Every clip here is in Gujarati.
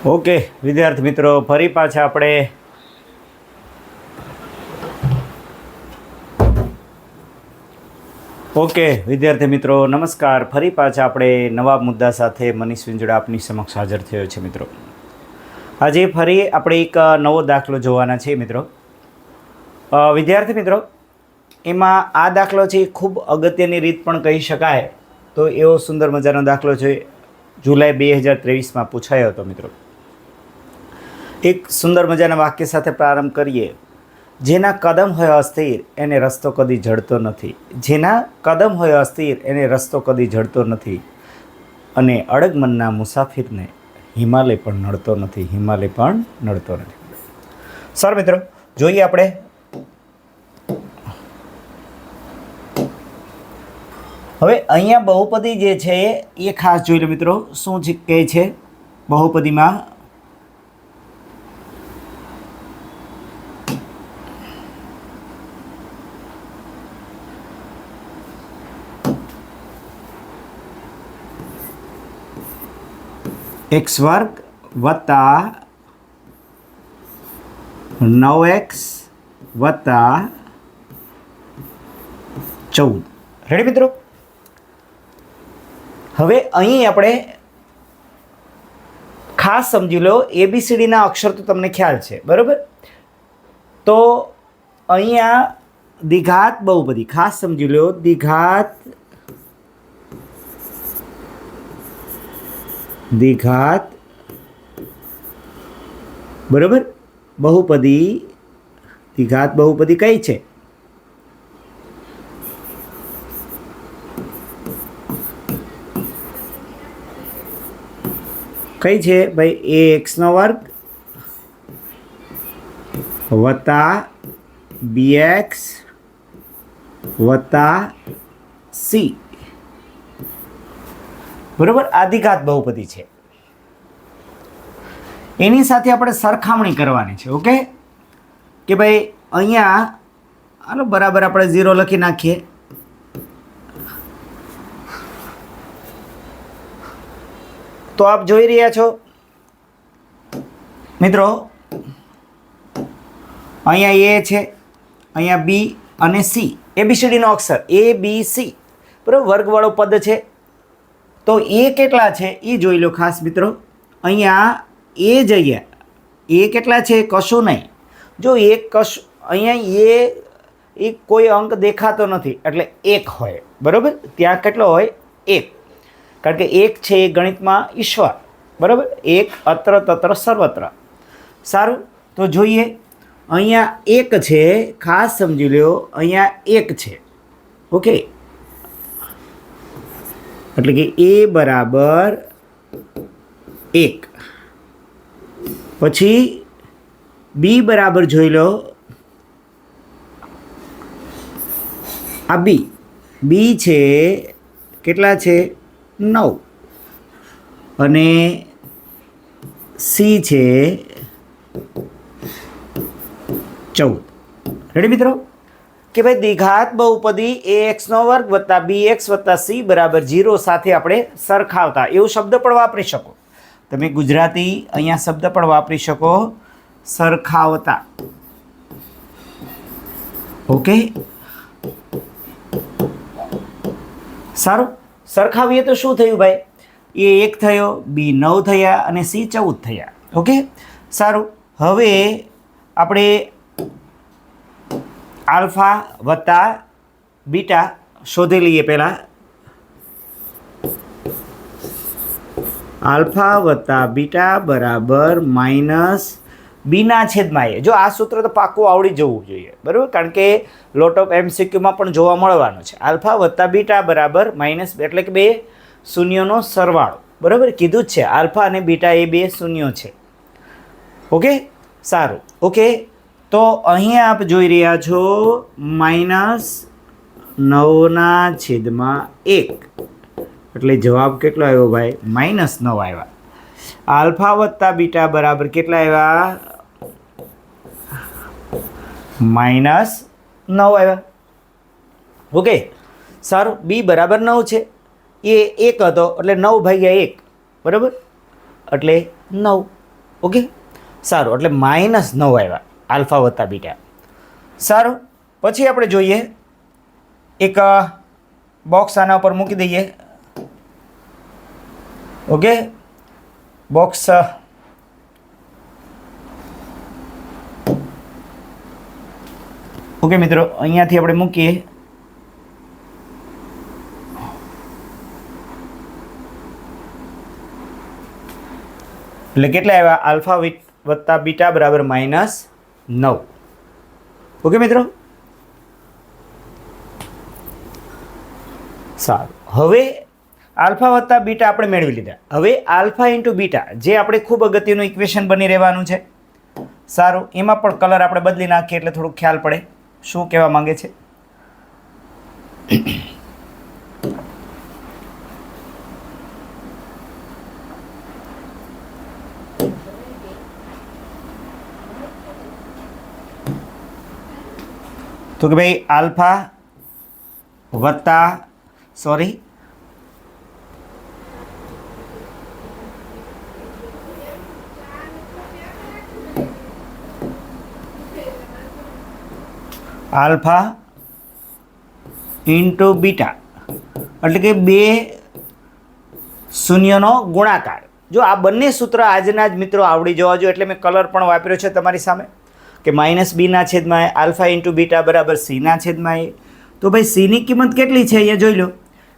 ઓકે વિદ્યાર્થી મિત્રો, ફરી પાછા આપણે નમસ્કાર. ફરી પાછા આપણે નવા મુદ્દા સાથે મનીષ વિંજોડા આપની સમક્ષ હાજર થયો છે મિત્રો. આજે ફરી આપણે એક નવો દાખલો જોવાના છે મિત્રો. વિદ્યાર્થી મિત્રો, એમાં આ દાખલો છે ખૂબ અગત્યની રીત પણ કહી શકાય. તો એવો સુંદર મજાનો દાખલો છે, જુલાઈ 2023માં પૂછાયો હતો મિત્રો. એક સુંદર મજાના વાક્ય સાથે પ્રારંભ કરીએ. જેના કદમ હોય અસ્થિર એને રસ્તો કદી જડતો નથી. જેના કદમ હોય અસ્થિર એને રસ્તો કદી જડતો નથી. અને અડગ મનના મુસાફિરને હિમાલય પણ નડતો નથી. હિમાલય પણ નડતો નથી. સર મિત્રો, જોઈએ આપણે. હવે અહીંયા બહુપદી જે છે એ ખાસ જોઈ લો મિત્રો. શું કહે છે બહુપદીમાં? x વર્ગ વત્તા 9x વત્તા 14. રેડી મિત્રો? હવે અહીં આપણે ખાસ સમજી લો, ABCDના અક્ષર તો તમને ખ્યાલ છે, બરાબર? તો અહીંયા દ્વિઘાત બહુપદી ખાસ સમજી લો. દ્વિઘાત બરાબર, બહુપદી દ્વિઘાત બહુપદી કઈ છે? કઈ છે ભાઈ? ax નો વર્ગ વત્તા bx વત્તા c, બરાબર? આ દ્વિઘાત બહુપદી છે. એની સાથે આપણે સરખામણી કરવાની છે. ઓકે, કે ભાઈ અહીંયા હાલો બરાબર આપણે 0 લખી નાખીએ. તો આપ જોઈ રહ્યા છો મિત્રો, અહીંયા a છે, અહીંયા b અને c, ABCD નો અક્ષર ABC, બરાબર? વર્ગવાળો પદ છે. તો એ કેટલા છે એ જોઈ લો ખાસ મિત્રો. અહીંયા એ જગ્યા એ કેટલા છે? કશું નહીં. જો એક કશું અહીંયા એ કોઈ અંક દેખાતો નથી એટલે 1 હોય, બરાબર? ત્યાં કેટલો હોય? 1. કારણ કે 1 છે એ ગણિતમાં ઈશ્વર, બરાબર? 1 અત્ર તત્ર સર્વત્ર. સારું, તો જોઈએ. અહીંયા 1 છે, ખાસ સમજી લો. અહીંયા 1 છે. ઓકે, એટલે કે a બરાબર 1. પછી b બરાબર જોઈ લો. આ b છે કેટલા છે? 9. અને c છે 14. રેડી મિત્રો? કે ભાઈ દ્વિઘાત બહુપદી ax નો વર્ગ વત્તા bx વત્તા c બરાબર 0 સાથે આપણે સરખાવતા એવું શબ્દ પણ વાપરી શકો. તમે ગુજરાતી અહીંયા શબ્દ પણ વાપરી શકો, સરખાવતા. ઓકે, સારું. સરખાવીએ તો શું થયું ભાઈ? a 1 થયો, b 9 થયા અને c 14 થયા. ઓકે, સારું. હવે આપણે આલ્ફા વત્તા બીટા શોધી લઈએ. પહેલાં આલ્ફા વત્તા બીટા બરાબર માઇનસ બીના છેદમાં એ. જો આ સૂત્ર તો પાક્કું આવડી જવું જોઈએ, બરાબર? કારણ કે લોટ ઓફ MCQમાં પણ જોવા મળવાનું છે. આલ્ફા વત્તા બીટા બરાબર માઇનસ, એટલે કે બે શૂન્યનો સરવાળો, બરાબર? કીધું જ છે આલ્ફા અને બીટા એ બે શૂન્યો છે. ઓકે, સારું. ઓકે, તો અહીંયા આપ જોઈ રહ્યા છો -9/1, એટલે જવાબ કેટલો આવ્યો ભાઈ? -9 આવ્યા. આલ્ફા વત્તા બીટા બરાબર કેટલા આવ્યા? -9 આવ્યા. ઓકે, સારું. b બરાબર 9 છે, એ 1 હતો એટલે 9/1, બરાબર? એટલે 9. ઓકે, સારું, એટલે -9 આવ્યા આલ્ફા વત્તા બીટા. સારું, પછી આપણે જોઈએ એક બોક્સ આના ઉપર મૂકી દઈએ. ઓકે, બોક્સ ઓકે મિત્રો, અહીંયાથી આપણે મૂકીએ. એટલે કેટલા આવ્યા? આલ્ફા વત્તા બીટા બરાબર -9. ઓકે મિત્રો, સારું. હવે આલ્ફા વત્તા બીટા આપણે મેળવી લીધા. હવે આલ્ફા ઇન્ટુ બીટા, જે આપણે ખૂબ અગત્યનું ઇક્વેશન બની રહેવાનું છે. સારું, એમાં પણ કલર આપણે બદલી નાખીએ એટલે થોડુંક ખ્યાલ પડે શું કહેવા માંગે છે. તો કે ભાઈ આલ્ફા વત્તા આલ્ફા ઇન્ટુ બીટા, એટલે કે 2 શૂન્યનો ગુણાકાર. જો આ બંને સૂત્ર આજના જ મિત્રો આવડી જવા જોઈએ, એટલે મેં કલર પણ વાપર્યો છે તમારી સામે કે -b/a આલ્ફા ઇન્ટુ બીટા બરાબર c/a. તો ભાઈ c ની કિંમત કેટલી છે અહીંયા જોઈ લો.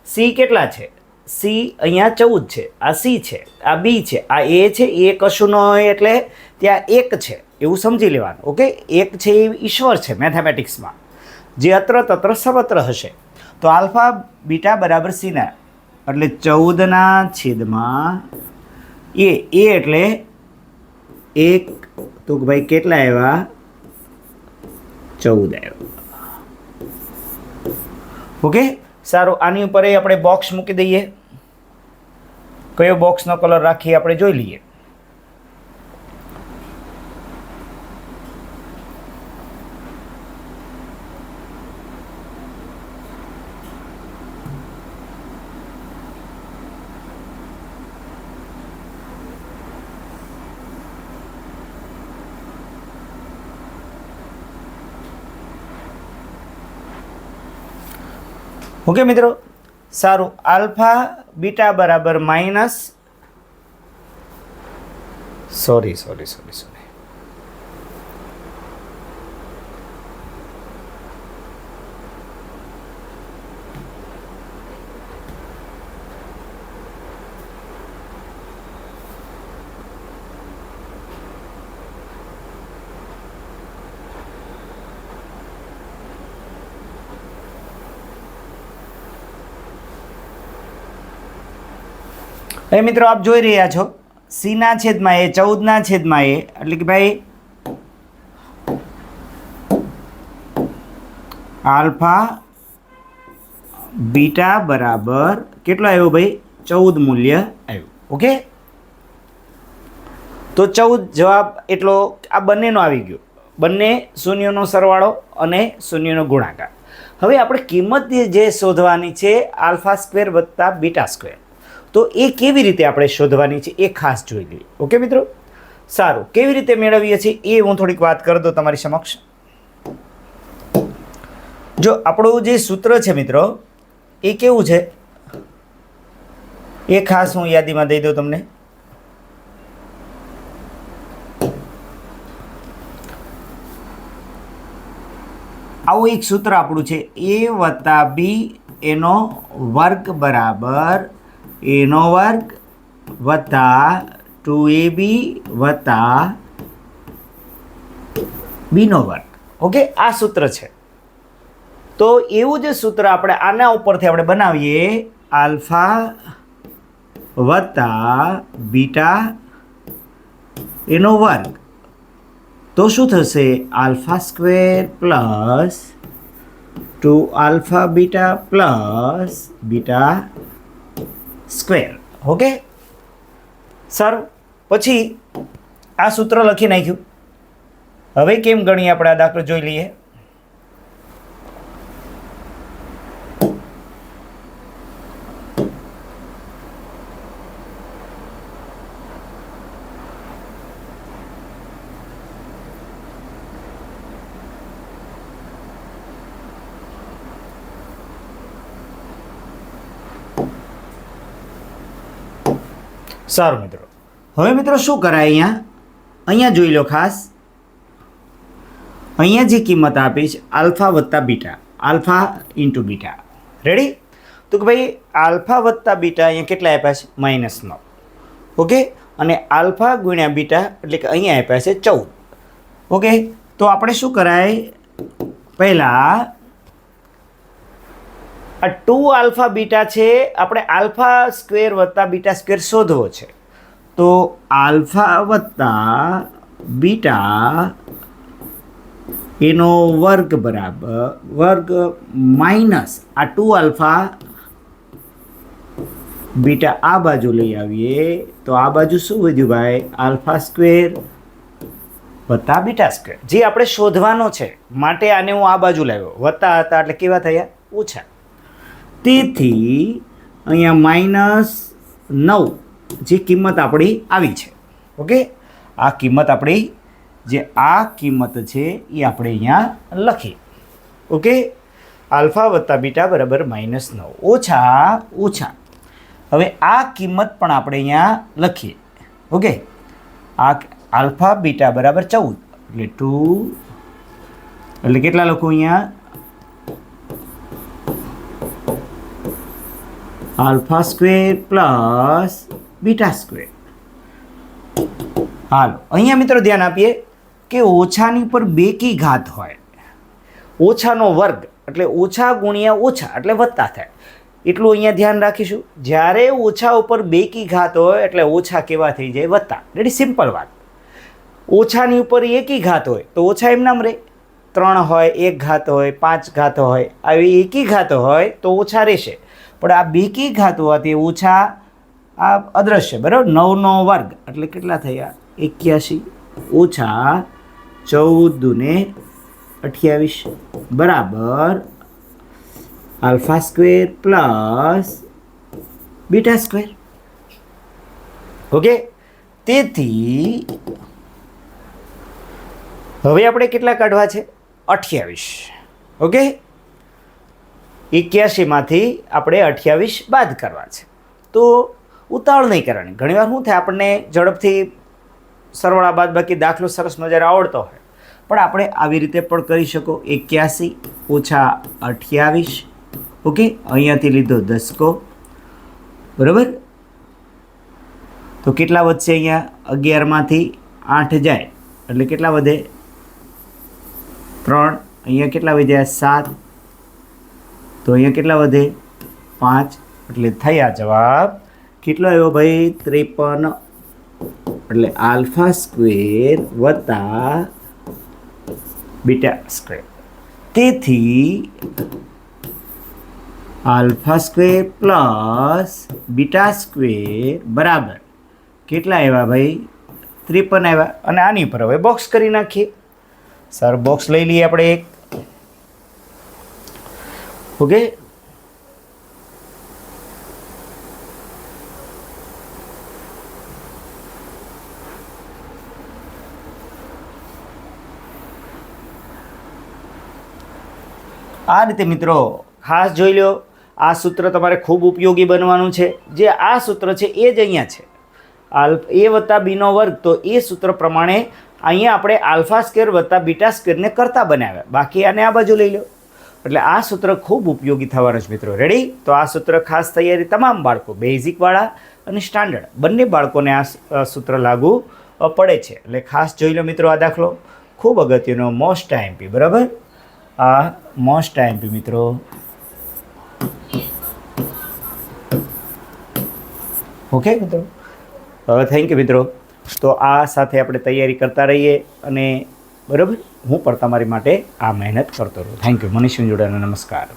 c કેટલા છે? c અહીંયા 14 છે, આ c છે, આ b છે, આ a છે. એ કશું ન હોય એટલે ત્યાં 1 છે એવું સમજી લેવાનું. ઓકે, 1 છે એ ઈશ્વર છે મેથેમેટિક્સમાં, જે અત્ર તત્ર સર્વત્ર હશે. તો આલ્ફા બીટા બરાબર c ના, એટલે 14/a. એટલે 1. તો ભાઈ કેટલા આવ્યા? 14 આવ્યા. ઓકે, સારું. આની ઉપર આપણે બોક્સ મૂકી દઈએ. કયો બોક્સનો કલર રાખીએ આપણે જોઈ લઈએ. ઓકે મિત્રો, સારું. આલ્ફા બીટા બરાબર સોરી હવે મિત્રો આપ જોઈ રહ્યા છો c/a 14/a, એટલે કે ભાઈ આલ્ફા બીટા બરાબર કેટલો આવ્યો ભાઈ? 14 મૂલ્ય આવ્યું. ઓકે, તો 14 જવાબ એટલો આ બંનેનો આવી ગયો. બંને શૂન્યનો સરવાળો અને શૂન્યનો ગુણાકાર. હવે આપણે કિંમત જે શોધવાની છે આલ્ફા સ્ક્વેર વત્તા બીટા સ્ક્વેર, તો એ કેવી રીતે આપણે શોધવાની છે એ ખાસ જોઈ લઈએ. ઓકે મિત્રો, સારું. કેવી રીતે મેળવીએ છીએ એ હું થોડીક વાત કરી દઉં તમારી સમક્ષ. જો આપણું જે સૂત્ર છે મિત્રો એ કેવું છે એ ખાસ હું યાદીમાં દઈ દઉં તમને. આવું એક સૂત્ર આપણું છે, a વત્તા b એનો વર્ગ બરાબર એનો વર્ગ વત્તા 2ab વત્તા બીનો વર્ગ. ઓકે, આ સૂત્ર છે. તો એવું જ સૂત્ર આપણે આના ઉપરથી આપણે બનાવીએ. આલ્ફા વત્તા બીટા એનો વર્ગ, તો શું થશે? Alpha square plus 2 alpha beta plus beta square. Okay, સારું. પછી આ સૂત્ર લખી નાખ્યું. હવે કેમ ગણીએ આપણે આ દાખલો જોઈ લઈએ. સારું મિત્રો, હવે મિત્રો શું કરાય, અહીંયા જોઈ લો ખાસ, અહીંયા જે કિંમત આપી છે આલ્ફા વત્તા beta, alpha into beta. Ready? તો કે ભાઈ આલ્ફા વત્તા બીટા અહીંયા કેટલા આપ્યા છે? -9. ઓકે, અને આલ્ફા ગુણ્યા બીટા એટલે કે અહીંયા આપ્યા છે 14. ઓકે, તો આપણે શું કરાય, પહેલાં આ 2 આલ્ફા બીટા છે, આપણે આલ્ફા સ્ક્વેર વત્તા બીટા સ્ક્વેર શોધવો છે. તો આલ્ફા વત્તા બીટા એનો વર્ગ બરાબર વર્ગ માઇનસ આ 2 આલ્ફા બીટા આ બાજુ લઈ આવીએ તો આ બાજુ શું વધ્યું ભાઈ? આલ્ફા સ્ક્વેર વત્તા બીટા સ્ક્વેર, જે આપણે શોધવાનો છે માટે આને હું આ બાજુ લાવ્યો. વત્તા હતા એટલે કેવા થયા? ઓછા. તેથી અહીંયા -9 જે કિંમત આપણી આવી છે. ઓકે, આ કિંમત આપણી જે આ કિંમત છે એ આપણે અહીંયા લખી. ઓકે, આલ્ફા વત્તા બીટા બરાબર -9 ઓછા ઓછા. હવે આ કિંમત પણ આપણે અહીંયા લખીએ. ઓકે, આ આલ્ફા બીટા બરાબર 14 એટલે 2 એટલે કેટલા લખું અહીંયા? Alpha square plus beta square. હાલો, અહીંયા મિત્રો ધ્યાન આપીએ કે ઓછાની ઉપર બેકી ઘાત હોય, ઓછાનો વર્ગ એટલે ઓછા ગુણ્યા ઓછા એટલે વત્તા થાય. એટલું અહીંયા ધ્યાન રાખીશું. જ્યારે ઓછા ઉપર બેકી ઘાત હોય એટલે ઓછા કેવા થઈ જાય? વત્તા. રેડી? સિમ્પલ વાત. ઓછાની ઉપર એકી ઘાત હોય તો ઓછા એમ નામ રહે. 3 હોય, 1 ઘાત હોય, 5 ઘાત હોય, આવી એકી ઘાત હોય તો ઓછા રહેશે. પણ આ બેકી ઘાત હોવાથી ઓછા આ અદૃશ્ય. બરાબર? 9નો વર્ગ એટલે કેટલા થયા? 81 ઓછા 14 ને 28 બરાબર alpha square plus beta square. Okay, તેથી હવે આપણે કેટલા કાઢવા છે? 28. ઓકે, 81માંથી આપણે 28 બાદ કરવા છે. તો ઉતાવળ નહીં કરવાની. ઘણીવાર શું થાય, આપણને ઝડપથી સરવાળા બાદ બાકી દાખલો સરસ મજાનો આવડતો હોય, પણ આપણે આવી રીતે પણ કરી શકો. 81 ઓછા 28. ઓકે, અહીંયાથી લીધો 10. બરાબર? તો કેટલા વધશે? અહીંયા 11માંથી 8 જાય એટલે કેટલા વધે? 3. અહીંયા કેટલા વધ્યા? 7. તો અહીંયા કેટલા વધે? 5. એટલે થયા જવાબ કેટલો આવ્યો ભાઈ? 53. એટલે આલ્ફા સ્ક્વેર વત્તા બીટા સ્ક્વેર. તેથી alpha square plus beta square બરાબર કેટલા આવ્યા ભાઈ? 53 આવ્યા. અને આની પર હવે બોક્સ કરી નાખીએ. સર બોક્સ લઈ લઈએ આપણે એક. ઓકે, આ રીતે મિત્રો ખાસ જોઈ લો. આ સૂત્ર તમારે ખૂબ ઉપયોગી બનવાનું છે. જે આ સૂત્ર છે એ જ અહીંયા છે, એ વત્તા બીનો વર્ગ. તો એ સૂત્ર પ્રમાણે અહીંયા આપણે આલ્ફા સ્ક્વેર વત્તા બીટા સ્ક્વેરને કરતા બનાવ્યા. બાકી આને આ બાજુ લઈ લો. એટલે આ સૂત્ર ખૂબ ઉપયોગી થવાનું છે મિત્રો. રેડી? તો આ સૂત્ર ખાસ તૈયારી તમામ બાળકો, બેઝિકવાળા અને સ્ટાન્ડર્ડ બંને બાળકોને આ સૂત્ર લાગુ પડે છે. એટલે ખાસ જોઈ લો મિત્રો. આ દાખલો ખૂબ અગત્યનો, મોસ્ટ આઈએમપી. બરાબર? આ મોસ્ટ આઈએમપી મિત્રો. ઓકે મિત્રો, થેન્ક યુ મિત્રો. તો આ સાથે આપણે તૈયારી કરતા રહીએ અને બરાબર હું પણ તમારી માટે આ મહેનત કરતો રહું. Thank you. મનીષ વિંજોડાનો નમસ્કાર.